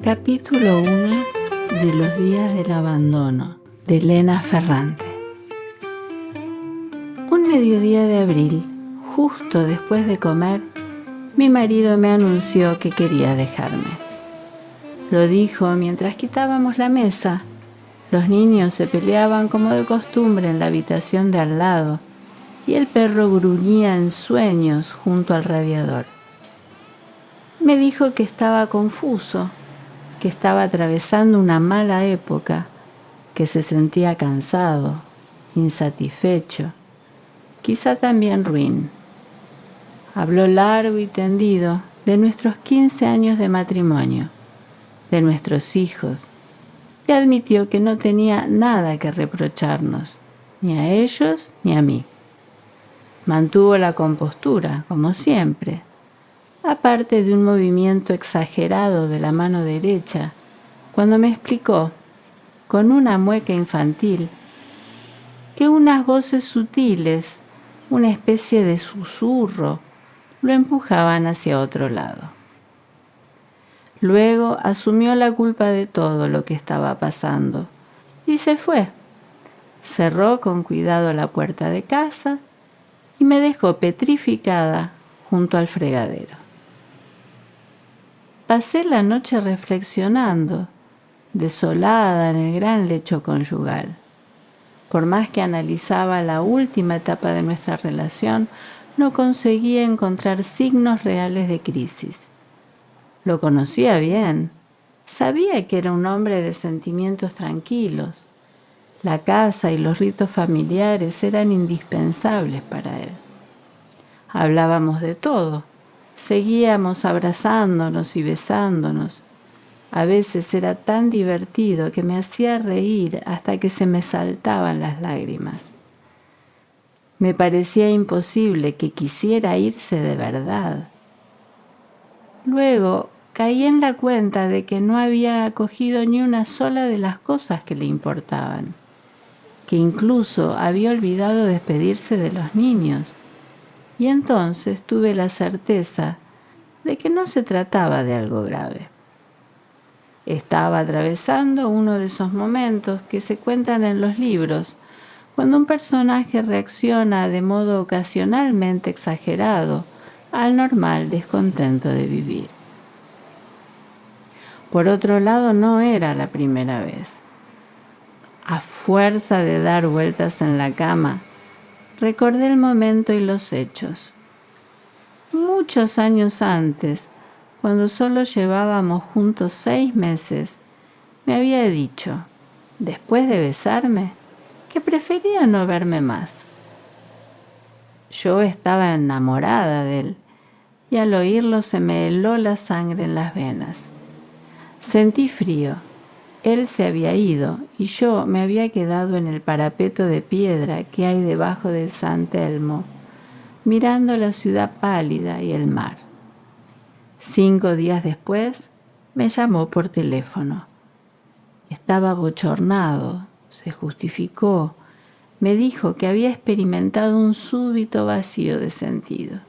Capítulo 1 de Los días del abandono, de Elena Ferrante. Un mediodía de abril, justo después de comer, mi marido me anunció que quería dejarme. Lo dijo mientras quitábamos la mesa. Los niños se peleaban como de costumbre en la habitación de al lado y el perro gruñía en sueños junto al radiador. Me dijo que estaba confuso, que estaba atravesando una mala época, que se sentía cansado, insatisfecho, quizá también ruin. Habló largo y tendido de nuestros 15 años de matrimonio, de nuestros hijos, y admitió que no tenía nada que reprocharnos, ni a ellos ni a mí. Mantuvo la compostura, como siempre, aparte de un movimiento exagerado de la mano derecha, cuando me explicó, con una mueca infantil, que unas voces sutiles, una especie de susurro, lo empujaban hacia otro lado. Luego asumió la culpa de todo lo que estaba pasando y se fue. Cerró con cuidado la puerta de casa y me dejó petrificada junto al fregadero. Pasé la noche reflexionando, desolada en el gran lecho conyugal. Por más que analizaba la última etapa de nuestra relación, no conseguía encontrar signos reales de crisis. Lo conocía bien. Sabía que era un hombre de sentimientos tranquilos. La casa y los ritos familiares eran indispensables para él. Hablábamos de todo. Seguíamos abrazándonos y besándonos. A veces era tan divertido que me hacía reír hasta que se me saltaban las lágrimas. Me parecía imposible que quisiera irse de verdad. Luego caí en la cuenta de que no había acogido ni una sola de las cosas que le importaban, que incluso había olvidado despedirse de los niños, y entonces tuve la certeza de que no se trataba de algo grave. Estaba atravesando uno de esos momentos que se cuentan en los libros, cuando un personaje reacciona de modo ocasionalmente exagerado al normal descontento de vivir. Por otro lado, no era la primera vez. A fuerza de dar vueltas en la cama, recordé el momento y los hechos. Muchos años antes, cuando solo llevábamos juntos 6 meses, me había dicho, después de besarme, que prefería no verme más. Yo estaba enamorada de él, y al oírlo se me heló la sangre en las venas. Sentí frío. Él se había ido y yo me había quedado en el parapeto de piedra que hay debajo del San Telmo, mirando la ciudad pálida y el mar. 5 días después, me llamó por teléfono. Estaba bochornado, se justificó, me dijo que había experimentado un súbito vacío de sentido.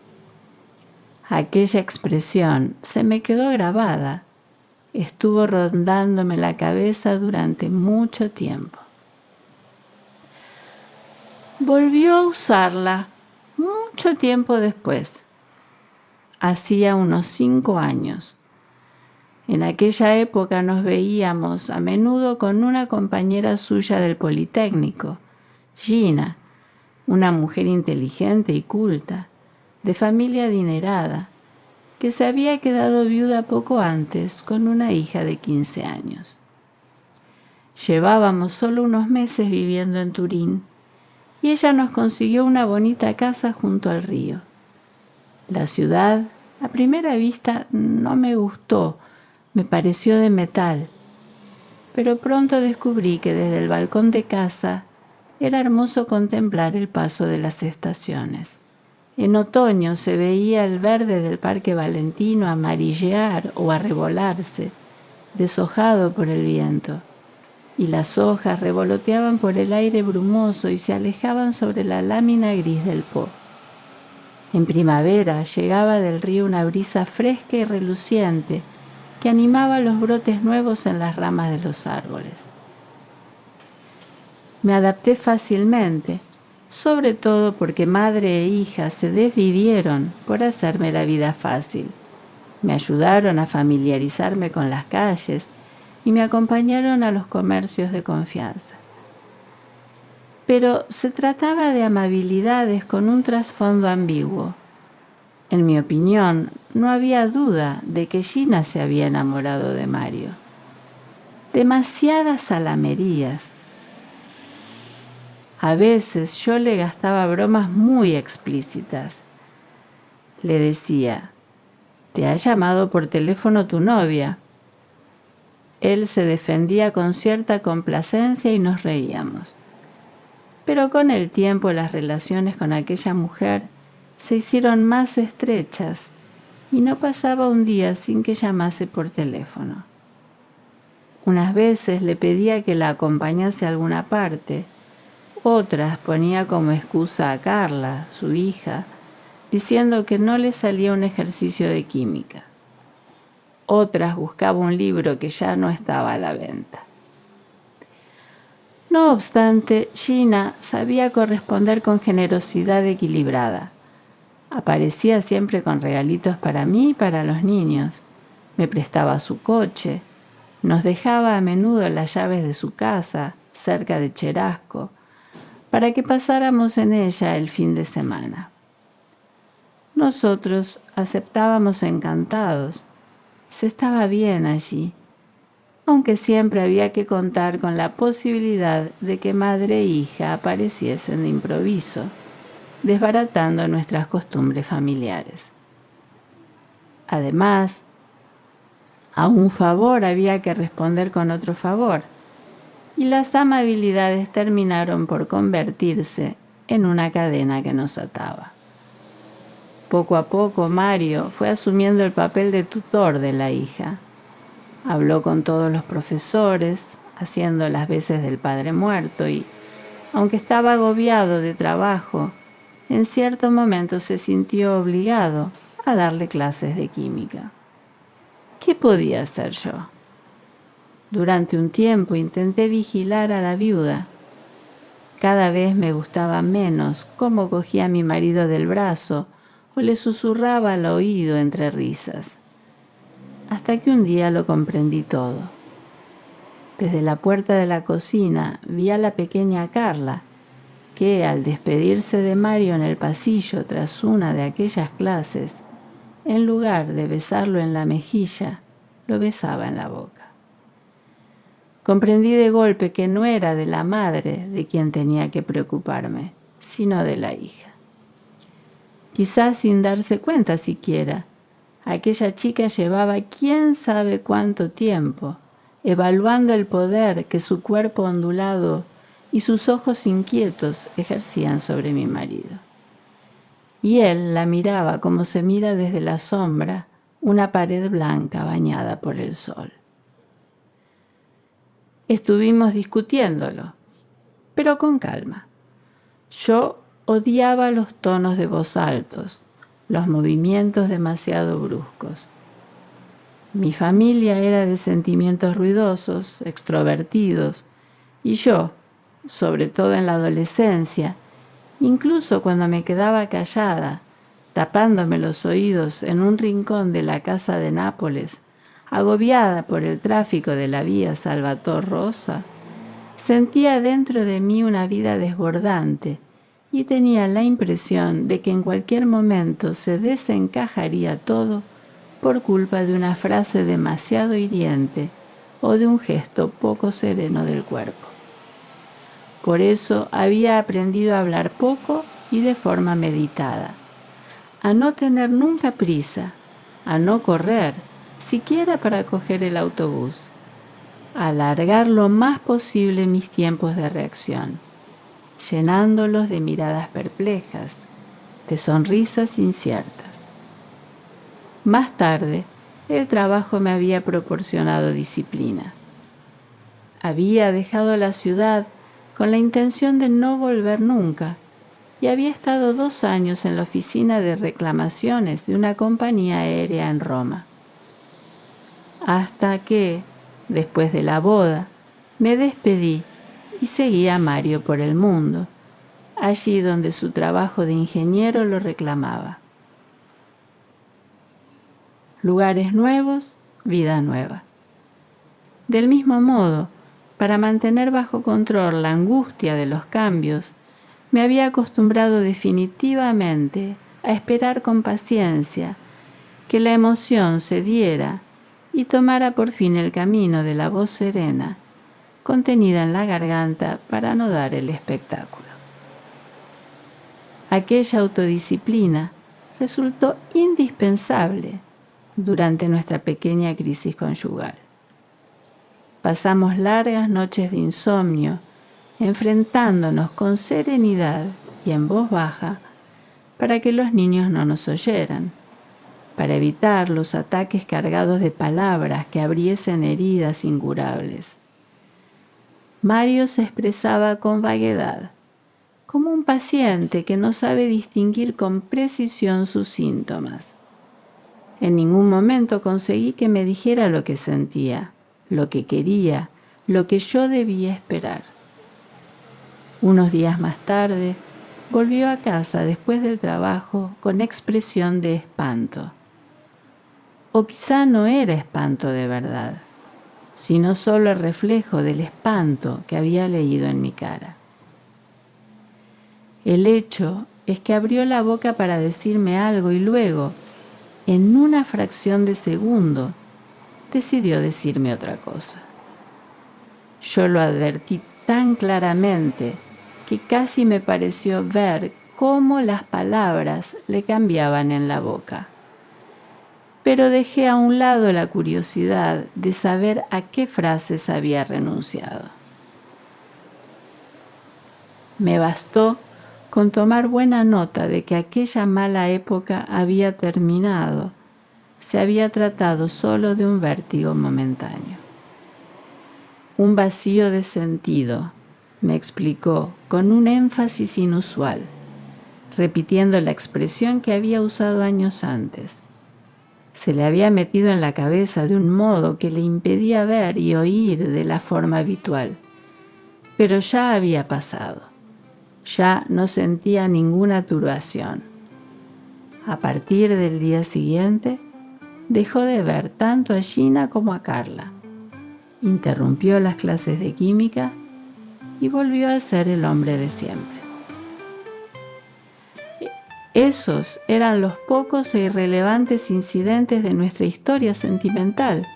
Aquella expresión se me quedó grabada. Estuvo rondándome la cabeza durante mucho tiempo. Volvió a usarla mucho tiempo después. Hacía unos 5 años. En aquella época nos veíamos a menudo con una compañera suya del Politécnico, Gina, una mujer inteligente y culta, de familia adinerada, que se había quedado viuda poco antes con una hija de 15 años. Llevábamos solo unos meses viviendo en Turín y ella nos consiguió una bonita casa junto al río. La ciudad, a primera vista, no me gustó, me pareció de metal, pero pronto descubrí que desde el balcón de casa era hermoso contemplar el paso de las estaciones. En otoño se veía el verde del Parque Valentino amarillear o arrebolarse, deshojado por el viento, y las hojas revoloteaban por el aire brumoso y se alejaban sobre la lámina gris del Po. En primavera llegaba del río una brisa fresca y reluciente que animaba los brotes nuevos en las ramas de los árboles. Me adapté fácilmente, sobre todo porque madre e hija se desvivieron por hacerme la vida fácil. Me ayudaron a familiarizarme con las calles y me acompañaron a los comercios de confianza. Pero se trataba de amabilidades con un trasfondo ambiguo. En mi opinión, no había duda de que Gina se había enamorado de Mario. Demasiadas salamerías. A veces yo le gastaba bromas muy explícitas. Le decía: «¿Te ha llamado por teléfono tu novia?». Él se defendía con cierta complacencia y nos reíamos. Pero con el tiempo las relaciones con aquella mujer se hicieron más estrechas y no pasaba un día sin que llamase por teléfono. Unas veces le pedía que la acompañase a alguna parte, otras ponía como excusa a Carla, su hija, diciendo que no le salía un ejercicio de química. Otras buscaba un libro que ya no estaba a la venta. No obstante, Gina sabía corresponder con generosidad equilibrada. Aparecía siempre con regalitos para mí y para los niños. Me prestaba su coche. Nos dejaba a menudo las llaves de su casa, cerca de Cherasco, para que pasáramos en ella el fin de semana. Nosotros aceptábamos encantados. Se estaba bien allí, aunque siempre había que contar con la posibilidad de que madre e hija apareciesen de improviso, desbaratando nuestras costumbres familiares. Además, a un favor había que responder con otro favor, y las amabilidades terminaron por convertirse en una cadena que nos ataba. Poco a poco Mario fue asumiendo el papel de tutor de la hija. Habló con todos los profesores, haciendo las veces del padre muerto y, aunque estaba agobiado de trabajo, en cierto momento se sintió obligado a darle clases de química. ¿Qué podía hacer yo? Durante un tiempo intenté vigilar a la viuda. Cada vez me gustaba menos cómo cogía a mi marido del brazo o le susurraba al oído entre risas. Hasta que un día lo comprendí todo. Desde la puerta de la cocina vi a la pequeña Carla, que al despedirse de Mario en el pasillo tras una de aquellas clases, en lugar de besarlo en la mejilla, lo besaba en la boca. Comprendí de golpe que no era de la madre de quien tenía que preocuparme, sino de la hija. Quizás sin darse cuenta siquiera, aquella chica llevaba quién sabe cuánto tiempo evaluando el poder que su cuerpo ondulado y sus ojos inquietos ejercían sobre mi marido. Y él la miraba como se mira desde la sombra una pared blanca bañada por el sol. Estuvimos discutiéndolo, pero con calma. Yo odiaba los tonos de voz altos, los movimientos demasiado bruscos. Mi familia era de sentimientos ruidosos, extrovertidos, y yo, sobre todo en la adolescencia, incluso cuando me quedaba callada, tapándome los oídos en un rincón de la casa de Nápoles, agobiada por el tráfico de la vía Salvator Rosa, sentía dentro de mí una vida desbordante y tenía la impresión de que en cualquier momento se desencajaría todo por culpa de una frase demasiado hiriente o de un gesto poco sereno del cuerpo. Por eso había aprendido a hablar poco y de forma meditada, a no tener nunca prisa, a no correr, siquiera para coger el autobús, a alargar lo más posible mis tiempos de reacción, llenándolos de miradas perplejas, de sonrisas inciertas. Más tarde, el trabajo me había proporcionado disciplina. Había dejado la ciudad con la intención de no volver nunca y había estado 2 años en la oficina de reclamaciones de una compañía aérea en Roma. hasta que, después de la boda, me despedí y seguí a Mario por el mundo, allí donde su trabajo de ingeniero lo reclamaba. Lugares nuevos, vida nueva. Del mismo modo, para mantener bajo control la angustia de los cambios, me había acostumbrado definitivamente a esperar con paciencia que la emoción se diera y tomara por fin el camino de la voz serena, contenida en la garganta para no dar el espectáculo. Aquella autodisciplina resultó indispensable durante nuestra pequeña crisis conyugal. Pasamos largas noches de insomnio, enfrentándonos con serenidad y en voz baja para que los niños no nos oyeran, para evitar los ataques cargados de palabras que abriesen heridas incurables. Mario se expresaba con vaguedad, como un paciente que no sabe distinguir con precisión sus síntomas. En ningún momento conseguí que me dijera lo que sentía, lo que quería, lo que yo debía esperar. Unos días más tarde, volvió a casa después del trabajo con expresión de espanto. O quizá no era espanto de verdad, sino solo el reflejo del espanto que había leído en mi cara. El hecho es que abrió la boca para decirme algo y luego, en una fracción de segundo, decidió decirme otra cosa. Yo lo advertí tan claramente que casi me pareció ver cómo las palabras le cambiaban en la boca. Pero dejé a un lado la curiosidad de saber a qué frases había renunciado. Me bastó con tomar buena nota de que aquella mala época había terminado. Se había tratado solo de un vértigo momentáneo. Un vacío de sentido, me explicó con un énfasis inusual, repitiendo la expresión que había usado años antes. Se le había metido en la cabeza de un modo que le impedía ver y oír de la forma habitual, pero ya había pasado. Ya no sentía ninguna turbación. A partir del día siguiente, dejó de ver tanto a Gina como a Carla. Interrumpió las clases de química y volvió a ser el hombre de siempre. Esos eran los pocos e irrelevantes incidentes de nuestra historia sentimental.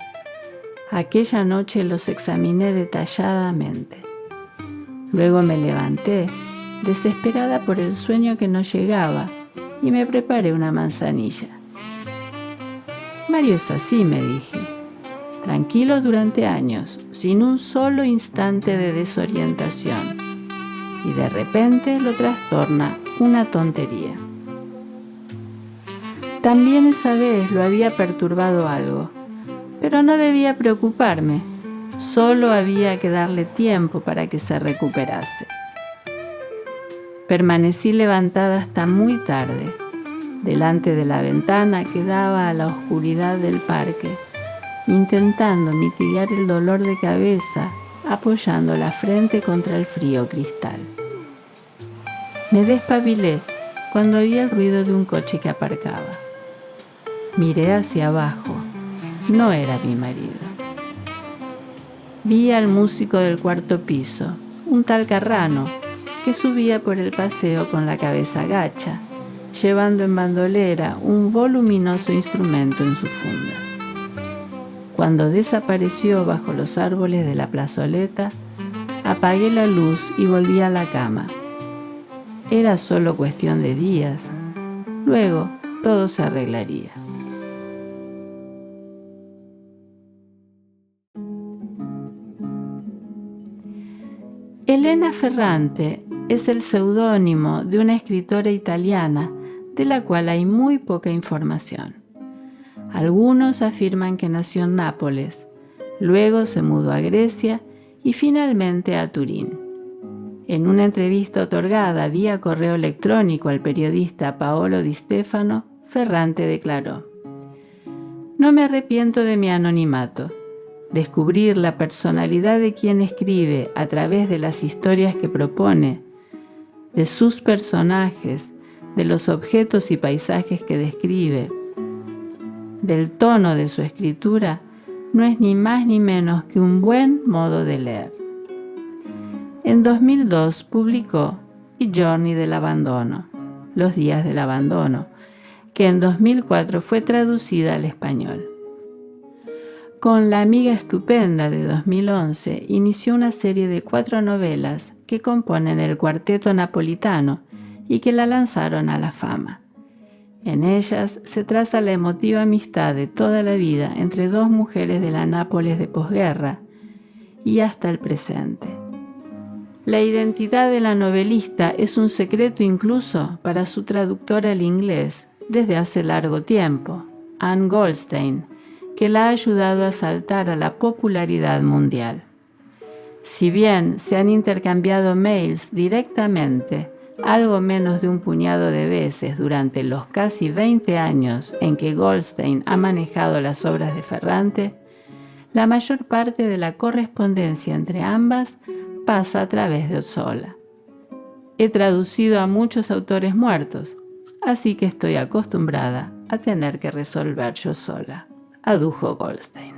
Aquella noche los examiné detalladamente. Luego me levanté, desesperada por el sueño que no llegaba, y me preparé una manzanilla. Mario es así, me dije, tranquilo durante años, sin un solo instante de desorientación, y de repente lo trastorna una tontería. También esa vez lo había perturbado algo, pero no debía preocuparme, solo había que darle tiempo para que se recuperase. Permanecí levantada hasta muy tarde, delante de la ventana que daba a la oscuridad del parque, intentando mitigar el dolor de cabeza, apoyando la frente contra el frío cristal. Me despabilé cuando oí el ruido de un coche que aparcaba. Miré hacia abajo. No era mi marido. Vi al músico del cuarto piso, un tal Carrano, que subía por el paseo con la cabeza gacha, llevando en bandolera un voluminoso instrumento en su funda. Cuando desapareció bajo los árboles de la plazoleta, apagué la luz y volví a la cama. Era solo cuestión de días. Luego todo se arreglaría. Elena Ferrante es el seudónimo de una escritora italiana de la cual hay muy poca información. Algunos afirman que nació en Nápoles, luego se mudó a Grecia y finalmente a Turín. En una entrevista otorgada vía correo electrónico al periodista Paolo Di Stefano, Ferrante declaró: No me arrepiento de mi anonimato. Descubrir la personalidad de quien escribe a través de las historias que propone, de sus personajes, de los objetos y paisajes que describe, del tono de su escritura, no es ni más ni menos que un buen modo de leer. En 2002 publicó I giorni dell'abbandono, Los días del abandono, que en 2004 fue traducida al español. Con La amiga estupenda de 2011 inició una serie de 4 novelas que componen el Cuarteto Napolitano y que la lanzaron a la fama. En ellas se traza la emotiva amistad de toda la vida entre dos mujeres de la Nápoles de posguerra y hasta el presente. La identidad de la novelista es un secreto incluso para su traductora al inglés desde hace largo tiempo, Anne Goldstein, que la ha ayudado a saltar a la popularidad mundial. Si bien se han intercambiado mails directamente, algo menos de un puñado de veces durante los casi 20 años en que Goldstein ha manejado las obras de Ferrante, la mayor parte de la correspondencia entre ambas pasa a través de Ozzola. He traducido a muchos autores muertos, así que estoy acostumbrada a tener que resolver yo sola, adujo Goldstein.